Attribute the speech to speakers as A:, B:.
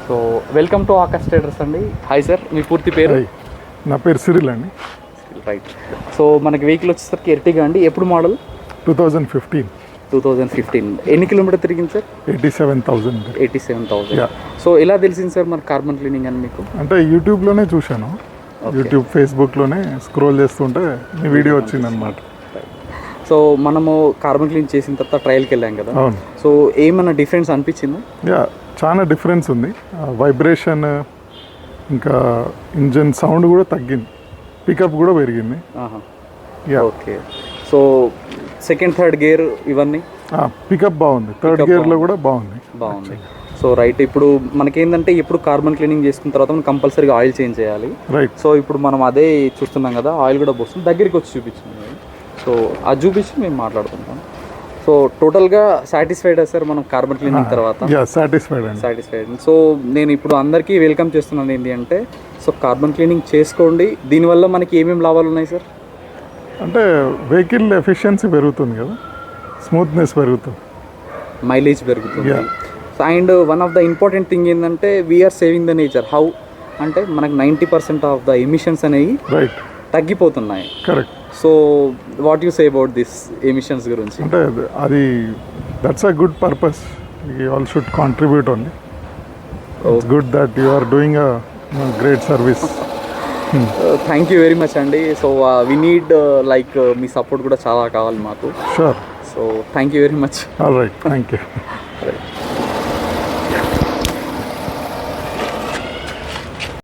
A: So welcome to Akash traders అండి. Hi sir, మీ పూర్తి పేరు?
B: నా పేరు సిరిల్ అండి.
A: రైట్. సో మనకి వెహికల్ వచ్చేసరికి ఎర్టిగా అండి. ఎప్పుడు మోడల్?
B: 2015.
A: ఎన్ని కిలోమీటర్ తిరిగింది సార్?
B: 87,000.
A: సో ఎలా తెలిసింది సార్ మన కార్బన్ క్లీనింగ్ అని మీకు?
B: అంటే యూట్యూబ్లోనే చూశాను. యూట్యూబ్, ఫేస్బుక్లోనే స్క్రోల్ చేస్తుంటే మీ వీడియో వచ్చిందనమాట.
A: సో మనము కార్బన్ క్లీన్ చేసిన తర్వాత ట్రయల్కి వెళ్ళాం కదా.
B: అవును.
A: సో ఏమన్నా డిఫరెన్స్ అనిపించిందా?
B: చాలా డిఫరెన్స్ ఉంది. వైబ్రేషన్, ఇంకా ఇంజన్ సౌండ్ కూడా తగ్గింది, పికప్ కూడా పెరిగింది.
A: Okay. So second, third gear ఇవన్నీ
B: పికప్ బాగుంది. థర్డ్ గేర్లో కూడా బాగుంది.
A: So right. ఇప్పుడు మనకేంటంటే ఇప్పుడు కార్బన్ క్లీనింగ్ చేసుకున్న తర్వాత మనం కంపల్సరీగా ఆయిల్ చేంజ్ చేయాలి.
B: రైట్.
A: సో ఇప్పుడు మనం అదే చూస్తున్నాం కదా, ఆయిల్ కూడా పోస్తుంది. దగ్గరికి వచ్చి చూపించింది. సో అది చూపించి మేము మాట్లాడుకుంటాం. సో టోటల్గా సాటిస్ఫైడ్ సార్ మనం కార్బన్ క్లీనింగ్ తర్వాత? సాటిస్ఫైడ్. సో నేను ఇప్పుడు అందరికీ వెల్కమ్ చేస్తున్నాను ఏంటి అంటే, సో కార్బన్ క్లీనింగ్ చేసుకోండి. దీనివల్ల మనకి ఏమేమి లాభాలు ఉన్నాయి సార్?
B: అంటే వెహికల్ ఎఫిషియన్సీ పెరుగుతుంది కదా, స్మూత్నెస్ పెరుగుతుంది,
A: మైలేజ్ పెరుగుతుంది. And one of the important thing ఏంటంటే we're saving the nature. How అంటే మనకు 90% ఆఫ్ ద ఎమిషన్స్ అనేవి తగ్గిపోతున్నాయి.
B: Correct.
A: So what you say about this emissions గురించి?
B: అంటే అది that's a good purpose. You all should contribute only. It's good that you are doing a great service.
A: Thank you very much అండి. So we need like me support కూడా చాలా కావాలి మాకు.
B: Sure.
A: So thank you very much.
B: All right, thank you.